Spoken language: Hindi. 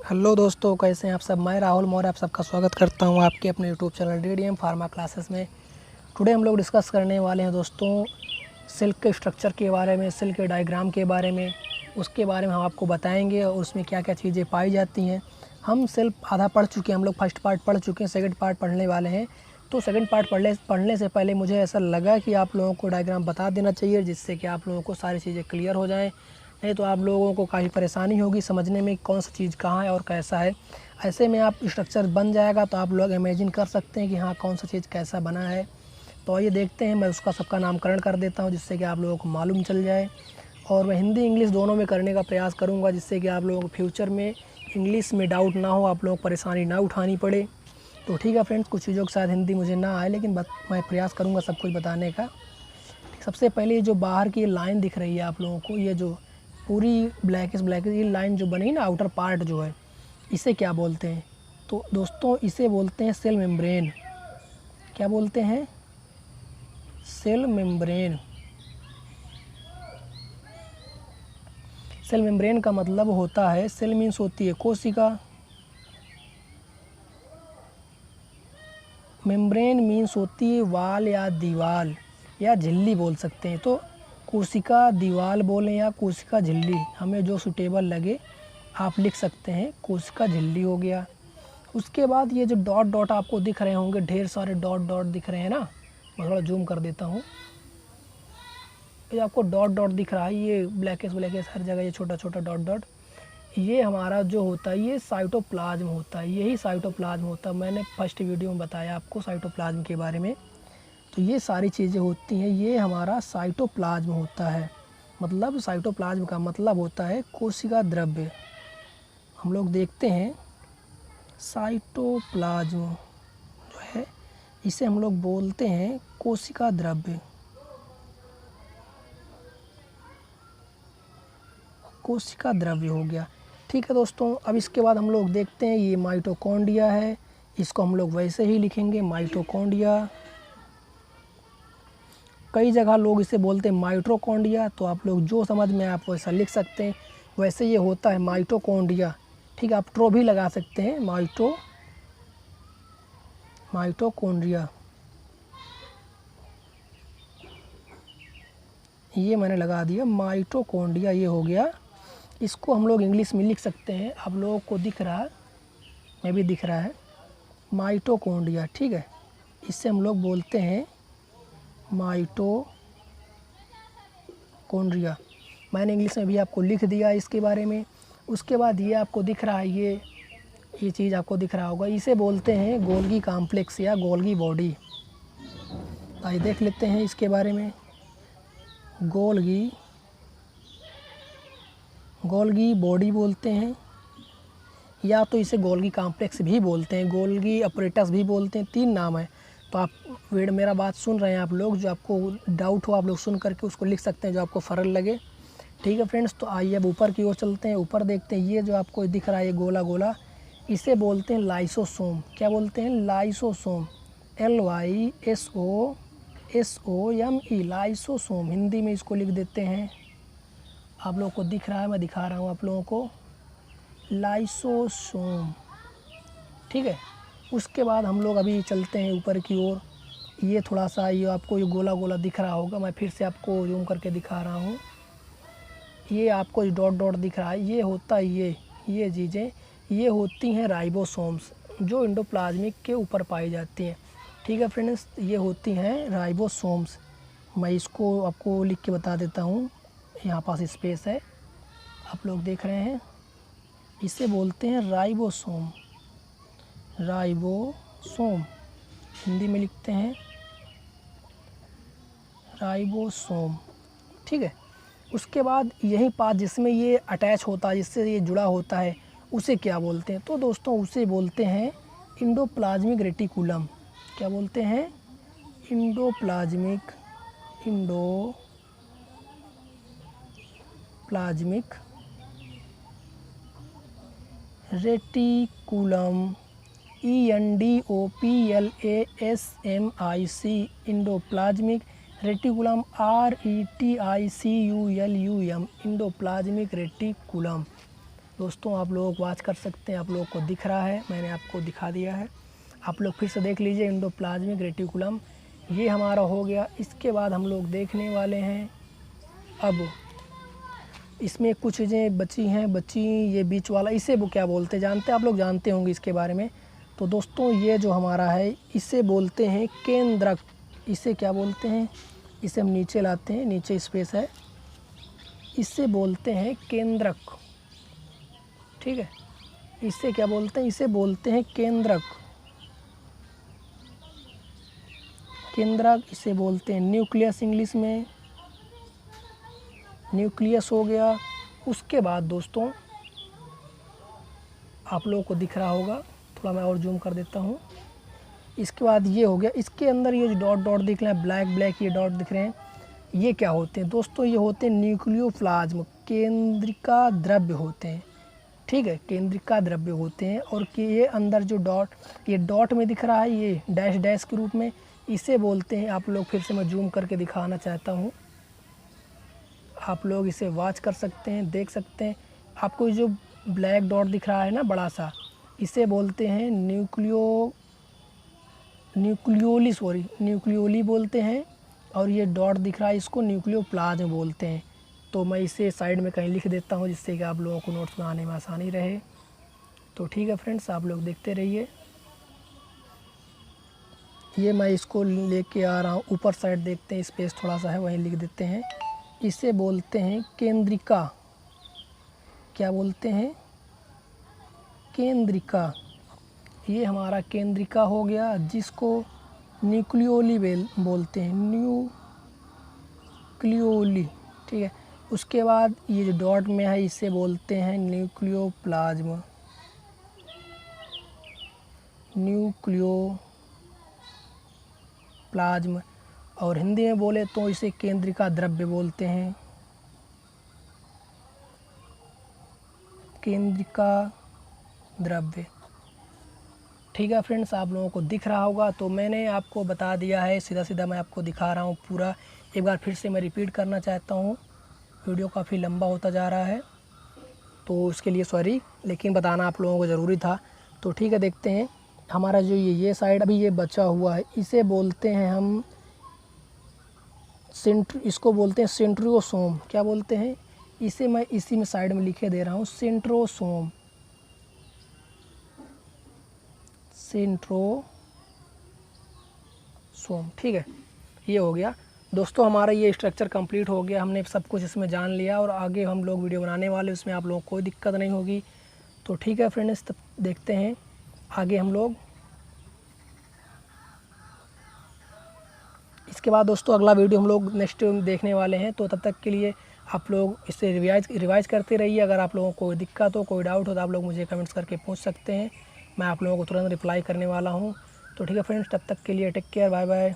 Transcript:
हेलो दोस्तों, कैसे हैं आप सब। मैं राहुल मौर्य आप सबका स्वागत करता हूं आपके अपने YouTube channel DDM pharma classes में। टुडे हम लोग डिस्कस करने वाले हैं दोस्तों सिल्क के स्ट्रक्चर के बारे में, सिल्क के डायग्राम के बारे में। उसके बारे में हम आपको बताएंगे और उसमें क्या क्या चीज़ें पाई जाती हैं। हम सिल्क आधा पढ़ चुके हैं, हम लोग फर्स्ट पार्ट पढ़ चुके हैं, सेकंड पार्ट पढ़ने वाले हैं। तो सेकंड पार्ट पढ़ने से पहले मुझे ऐसा लगा कि आप लोगों को डायग्राम बता देना चाहिए, जिससे कि आप लोगों को सारी चीज़ें क्लियर हो जाएँ। नहीं तो आप लोगों को काफ़ी परेशानी होगी समझने में कौन सा चीज़ कहाँ है और कैसा है। ऐसे में आप स्ट्रक्चर बन जाएगा तो आप लोग इमेजिन कर सकते हैं कि हाँ कौन सा चीज़ कैसा बना है। तो आइए देखते हैं, मैं उसका सबका नामकरण कर देता हूँ जिससे कि आप लोगों को मालूम चल जाए। और मैं हिंदी इंग्लिश दोनों में करने का प्रयास करूँगा, जिससे कि आप लोगों को फ्यूचर में इंग्लिश में डाउट ना हो, आप लोगों को परेशानी ना उठानी पड़े। तो ठीक है फ्रेंड्स, कुछ चीज़ों के साथ हिंदी मुझे ना आए, लेकिन मैं प्रयास करूँगा सब कुछ बताने का। सबसे पहले ये जो बाहर की लाइन दिख रही है आप लोगों को, ये जो पूरी ब्लैक ये लाइन जो बनी ना, आउटर पार्ट जो है, इसे क्या बोलते हैं? तो दोस्तों इसे बोलते हैं सेल मेम्ब्रेन। क्या बोलते हैं? Cell membrane. सेल मेम्ब्रेन का मतलब होता है, सेल मीन्स होती है कोशिका, मेम्ब्रेन मीन्स होती है वाल या दीवाल या झिल्ली बोल सकते हैं। तो कोशिका दीवाल बोलें या कोशिका झिल्ली, हमें जो सूटेबल लगे आप लिख सकते हैं। कोशिका झिल्ली हो गया। उसके बाद ये जो डॉट डॉट आपको दिख रहे होंगे, ढेर सारे डॉट डॉट दिख रहे हैं ना, मैं थोड़ा जूम कर देता हूँ। ये आपको डॉट डॉट दिख रहा है, ये ब्लैकेस हर जगह ये छोटा छोटा डॉट डॉट, ये हमारा जो होता है ये साइटोप्लाज्म होता है। यही साइटोप्लाज्म होता है, मैंने फर्स्ट वीडियो में बताया आपको साइटोप्लाज्म के बारे में। तो ये सारी चीज़ें होती हैं, ये हमारा साइटोप्लाज्म होता है। मतलब साइटोप्लाज्म का मतलब होता है कोशिका द्रव्य। हम लोग देखते हैं साइटोप्लाज्म जो है, इसे हम लोग बोलते हैं कोशिका द्रव्य। कोशिका द्रव्य हो गया। ठीक है दोस्तों, अब इसके बाद हम लोग देखते हैं ये माइटोकॉन्ड्रिया है। इसको हम लोग वैसे ही लिखेंगे, माइटोकॉन्ड्रिया। कई जगह लोग इसे बोलते हैं माइटोकॉन्ड्रिया, तो आप लोग जो समझ में आप वैसा लिख सकते हैं। वैसे ये होता है माइटोकॉन्ड्रिया। ठीक है, आप ट्रो भी लगा सकते हैं, माइटोकॉन्ड्रिया। ये मैंने लगा दिया, माइटोकॉन्ड्रिया ये हो गया। इसको हम लोग इंग्लिश में लिख सकते हैं, आप लोगों को दिख रहा है, मैं भी दिख रहा है, माइटोकॉन्ड्रिया। ठीक है, इससे हम लोग बोलते हैं माइटोकॉन्ड्रिया। मैंने इंग्लिश में भी आपको लिख दिया इसके बारे में। उसके बाद ये आपको दिख रहा है, ये चीज़ आपको दिख रहा होगा, इसे बोलते हैं गोल्गी कॉम्प्लेक्स या गोल्गी बॉडी। आइए देख लेते हैं इसके बारे में। गोल्गी बॉडी बोलते हैं, या तो इसे गोल्गी कॉम्प्लेक्स भी बोलते हैं, गोल्गी अपरेटस भी बोलते हैं, 3 नाम है। तो आप मेरा बात सुन रहे हैं आप लोग, जो आपको डाउट हो आप लोग सुन करके उसको लिख सकते हैं, जो आपको फ़र्क लगे। ठीक है फ्रेंड्स, तो आइए अब ऊपर की ओर चलते हैं। ऊपर देखते हैं, ये जो आपको दिख रहा है ये गोला गोला, इसे बोलते हैं लाइसोसोम। क्या बोलते हैं? Lysosome, LYSOSOME, lysosome. हिंदी में इसको लिख देते हैं, आप लोगों को दिख रहा है, मैं दिखा रहा हूँ आप लोगों को, लाइसोसोम। ठीक है, उसके बाद हम लोग अभी चलते हैं ऊपर की ओर। ये थोड़ा सा ये आपको ये गोला गोला दिख रहा होगा, मैं फिर से आपको जूम करके दिखा रहा हूँ। ये आपको डॉट डॉट दिख रहा है, ये होता है ये चीज़ें, ये होती हैं राइबोसोम्स, जो एंडोप्लाज्मिक के ऊपर पाई जाती हैं। ठीक है फ्रेंड्स, ये होती हैं राइबोसोम्स। मैं इसको आपको लिख के बता देता हूँ, यहाँ पास स्पेस है, आप लोग देख रहे हैं, इसे बोलते हैं राइबोसोम। राइबोसोम हिंदी में लिखते हैं राइबोसोम। ठीक है, उसके बाद यही पार्ट जिसमें ये अटैच होता है, जिससे ये जुड़ा होता है, उसे क्या बोलते हैं? तो दोस्तों उसे बोलते हैं इंडोप्लाज्मिक रेटिकुलम। क्या बोलते हैं? Endoplasmic reticulum, ENDOPLASMIC, endoplasmic reticulum, RETICULUM, endoplasmic reticulum. दोस्तों आप लोग वॉच कर सकते हैं, आप लोगों को दिख रहा है, मैंने आपको दिखा दिया है। आप लोग फिर से देख लीजिए एंडोप्लाज्मिक रेटिकुलम, ये हमारा हो गया। इसके बाद हम लोग देखने वाले हैं अब इसमें कुछ चीज़ें बची ये बीच वाला, इसे वो क्या बोलते हैं जानते हैं आप लोग, जानते होंगे इसके बारे में। तो दोस्तों ये जो हमारा है इसे बोलते हैं केंद्रक। इसे क्या बोलते हैं, इसे हम नीचे लाते हैं, नीचे स्पेस है, इसे बोलते हैं केंद्रक। ठीक है, इसे क्या बोलते हैं, इसे बोलते हैं केंद्रक। केंद्रक इसे बोलते हैं न्यूक्लियस, इंग्लिश में न्यूक्लियस हो गया। उसके बाद दोस्तों आप लोगों को दिख रहा होगा, थोड़ा मैं और जूम कर देता हूँ। इसके बाद ये हो गया, इसके अंदर ये जो डॉट डॉट दिख रहे हैं, ब्लैक ब्लैक ये डॉट दिख रहे हैं, ये क्या होते हैं दोस्तों, ये होते हैं न्यूक्लियोप्लाज्म, केंद्रिका द्रव्य होते हैं। ठीक है, केंद्रिका द्रव्य होते हैं। और कि ये अंदर जो डॉट, ये डॉट में दिख रहा है, ये डैश डैश के रूप में, इसे बोलते हैं, आप लोग फिर से मैं जूम करके दिखाना चाहता हूँ, आप लोग इसे वॉच कर सकते हैं, देख सकते हैं। आपको जो ब्लैक डॉट दिख रहा है ना बड़ा सा, इसे बोलते हैं न्यूक्लियोली बोलते हैं। और ये डॉट दिख रहा है, इसको न्यूक्लियोप्लाज्म बोलते हैं। तो मैं इसे साइड में कहीं लिख देता हूँ, जिससे कि आप लोगों को नोट्स बनाने में आसानी रहे। तो ठीक है फ्रेंड्स, आप लोग देखते रहिए। ये मैं इसको लेके आ रहा हूँ, ऊपर साइड देखते हैं, स्पेस थोड़ा सा है, वहीं लिख देते हैं। इसे बोलते हैं केंद्रिका। क्या बोलते हैं, केंद्रिका। ये हमारा केंद्रिका हो गया, जिसको न्यूक्लियोली बोलते हैं, न्यूक्लियोली। ठीक है, उसके बाद ये जो डॉट में है इसे बोलते हैं न्यूक्लियोप्लाज्म, न्यूक्लियोप्लाज्म। और हिंदी में बोले तो इसे केंद्रिका द्रव्य बोलते हैं, केंद्रिका द्रव्य। ठीक है फ्रेंड्स, आप लोगों को दिख रहा होगा, तो मैंने आपको बता दिया है, सीधा सीधा मैं आपको दिखा रहा हूँ पूरा। एक बार फिर से मैं रिपीट करना चाहता हूँ, वीडियो काफ़ी लंबा होता जा रहा है तो उसके लिए सॉरी, लेकिन बताना आप लोगों को ज़रूरी था। तो ठीक है, देखते हैं हमारा जो ये साइड अभी ये बचा हुआ है, इसे बोलते हैं हम इसको बोलते हैं सेंट्रियोसोम। क्या बोलते हैं, इसे मैं इसी में साइड में लिखे दे रहा हूँ, सेंट्रोसोम, सेंट्रोसोम। ठीक है, ये हो गया दोस्तों, हमारा ये स्ट्रक्चर कंप्लीट हो गया। हमने सब कुछ इसमें जान लिया और आगे हम लोग वीडियो बनाने वाले, उसमें आप लोगों को कोई दिक्कत नहीं होगी। तो ठीक है फ्रेंड्स, तब देखते हैं आगे हम लोग। इसके बाद दोस्तों अगला वीडियो हम लोग नेक्स्ट देखने वाले हैं। तो तब तक के लिए आप लोग इसे रिवाइज़ करते रहिए। अगर आप लोगों को कोई दिक्कत हो, कोई डाउट हो, तो आप लोग मुझे कमेंट्स करके पूछ सकते हैं, मैं आप लोगों को तुरंत रिप्लाई करने वाला हूँ। तो ठीक है फ्रेंड्स, तब तक के लिए टेक केयर, बाय बाय।